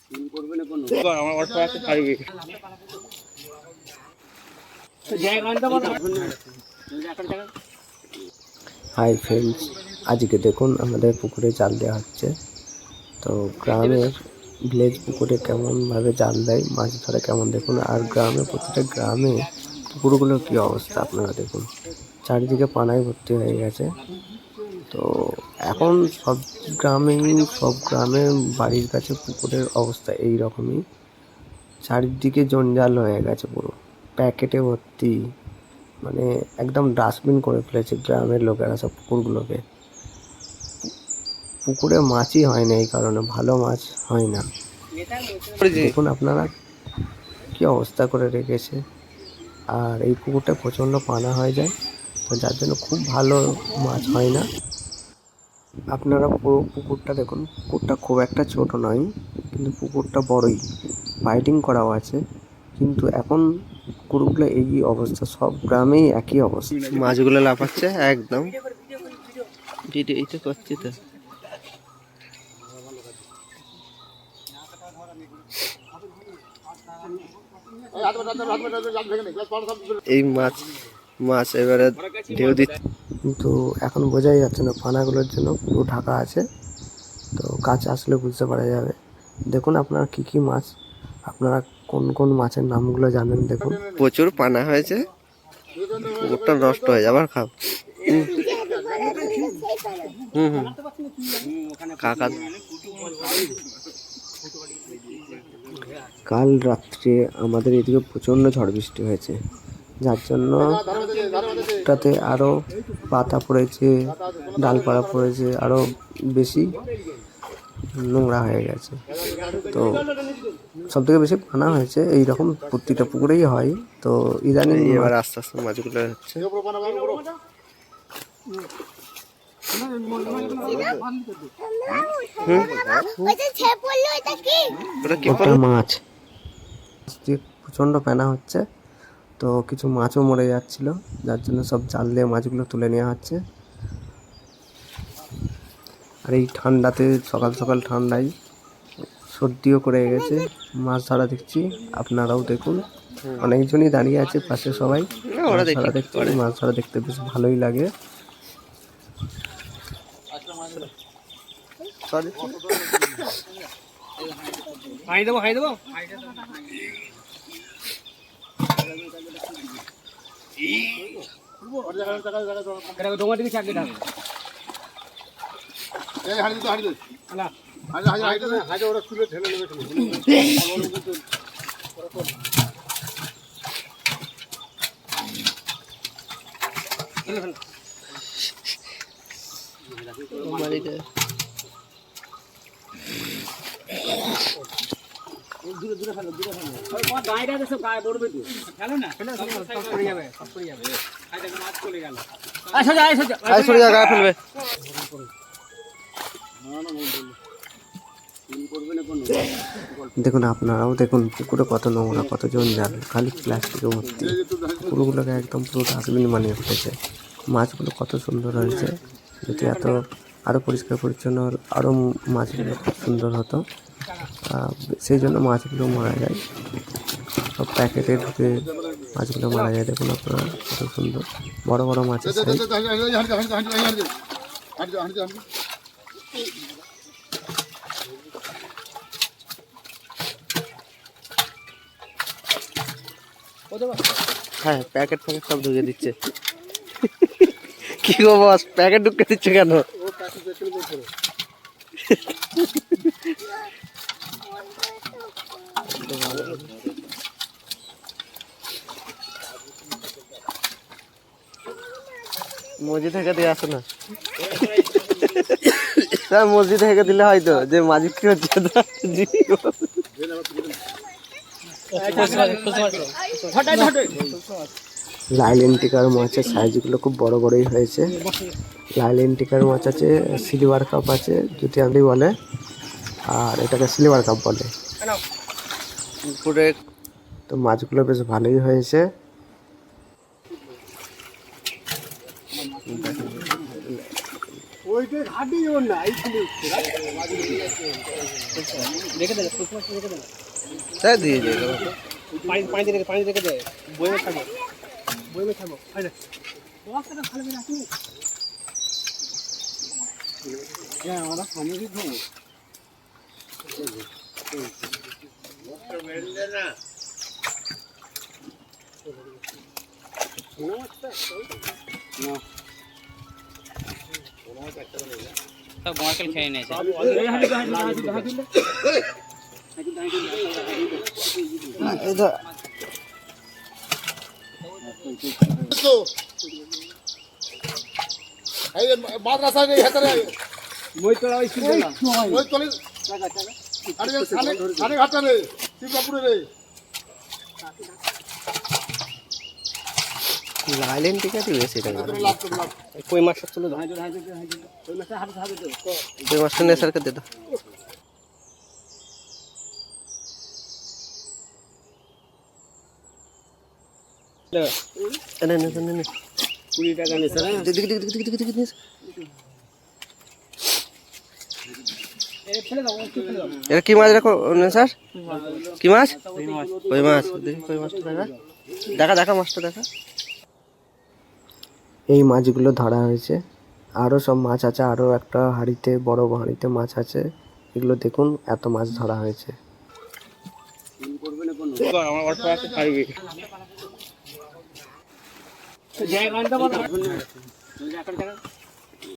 Hi friends, আজকে দেখুন আমাদের পুকুরে জাল দেওয়া হচ্ছে। তো গ্রামের ভিলেজ পুকুরে কেমনভাবে জাল দেয়, মাছ ধরে কেমন দেখুন। আর গ্রামে, প্রতিটা গ্রামে পুকুরগুলোর কী অবস্থা আপনারা দেখুন, চারিদিকে পানায় ভর্তি হয়ে গেছে। তো এখন সব গ্রামে বাড়ির কাছে পুকুরের অবস্থা এই রকমই, চারিদিকে জঞ্জাল হয়ে গেছে, পুরো প্যাকেটে ভর্তি, মানে একদম ডাস্টবিন করে ফেলেছে গ্রামের লোকেরা সব পুকুরগুলোকে। পুকুরে মাছই হয় না, এই কারণে ভালো মাছ হয় না। দেখুন আপনারা কি অবস্থা করে রেখেছে। আর এই পুকুরটা প্রচণ্ড পানা হয়ে যায়, তো যার জন্য খুব ভালো মাছ হয় না। আপনারা পুরো পুকুরটা দেখুন, পুকুরটা খুব একটা ছোট নয়, কিন্তু পুকুরটা বড়ই, পাইটিং করাও আছে। কিন্তু এখন পুকুরগুলো এই অবস্থা, সব গ্রামেই একই অবস্থা। মাছগুলো লাফাচ্ছে একদম, এইটা করছি তো। এই মাছ এবারে ঢেউ দিচ্ছে, কিন্তু এখন বোঝাই যাচ্ছে না, পানাগুলোর জন্য পুরো ঢাকা আছে। তো কাছে আসলে বুঝতে পারা যাবে। দেখুন আপনারা কি কি মাছ, আপনারা কোন কোন মাছের নামগুলো জানেন দেখুন। প্রচুর পানা হয়েছে, পুকুরটা নষ্ট হয়ে যাবার খাও। কাকা কাল রাত্রে আমাদের এদিকে প্রচণ্ড ঝড় বৃষ্টি হয়েছে, যার জন্য তাতে আরও পাতা পড়েছে, ডালপালা পড়েছে, আরও বেশি নোংরা হয়ে গেছে। তো সবথেকে বেশি পানা হয়েছে, এইরকম প্রতিটা পুকুরেই হয়। তো ইদানিং এবার আস্তে আস্তে মাছগুলো হচ্ছে। মাছ প্রচণ্ড পানা হচ্ছে, তো কিছু মাছও মরে যাচ্ছিল, যার জন্য সব জাল দিয়ে মাছগুলো তুলে নেওয়া হচ্ছে। আর এই ঠান্ডাতে, সকাল সকাল ঠান্ডায় সর্দিও করে গেছে, মাছ ধরা দেখছি। আপনারাও দেখুন, অনেকজনই দাঁড়িয়ে আছে পাশে, সবাই মাছ ধরা দেখতে বেশ ভালোই লাগে। দেখুন আপনারাও দেখুন, পুকুরে কত নোংরা, কত জঞ্জাল, খালি প্লাস্টিকে ভর্তি। পুকুরগুলোকে একদম পুরো ডাস্টবিন বানিয়ে ফেলেছে। মাছগুলো কত সুন্দর হয়েছে, যদি এত আরও পরিষ্কার পরিচ্ছন্ন, আরও মাছগুলো খুব সুন্দর হতো। সেই জন্য মাছগুলো মারা যায়, সব প্যাকেটে ঢুকে মাছগুলো মারা যায়। দেখুন আপনারা কত সুন্দর বড় বড় মাছের সাইজ। হ্যাঁ, প্যাকেট সব ঢুকে দিচ্ছে। কি গো বস, প্যাকেট ঢুকে দিচ্ছে কেন? মসজিদ থেকে দিয়ে আসো না, মসজিদ থেকে দিলে হয়তো যে মাঝি কি হচ্ছে। লাইলেন্টিকার মাছের সাইজগুলো খুব বড় বড়ই হয়েছে। লাইলেন্টিকার মাছ আছে, সিলভার কাপ আছে যদি আপনি বলে, আর এটাকে সিলভার কাপ বলে। তো মাছগুলো বেশ ভালোই হয়েছে। তাই দিয়ে দে পানি রেখে দে বইমে থাকবো আমরা সামনে খাবো বয়কাল খেয়ে নিয়েছে মাদ্রাসা নেই হেতারে মই তোলা হইছিল না মই তোলে আরে আরে ঘাটা রে শিবপুরে রে লাইলেন ঠিক আছে বেশি টাকা কই মাছ চলে দাও কই মাছটা নিয়ে স্যারকে দে দাও না 20 টাকা নিছে না দিক এটা কি মাছ রাখো স্যার কি মাছ কই মাছ দেখি কই মাছটা দেখা মাছটা দেখা এই মাছগুলো ধরা হয়েছে আরও সব মাছ আছে আরও একটা হাঁড়িতে বড় হাঁড়িতে মাছ আছে এগুলো দেখুন এত মাছ ধরা হয়েছে আমার অল্প আছে খাইবে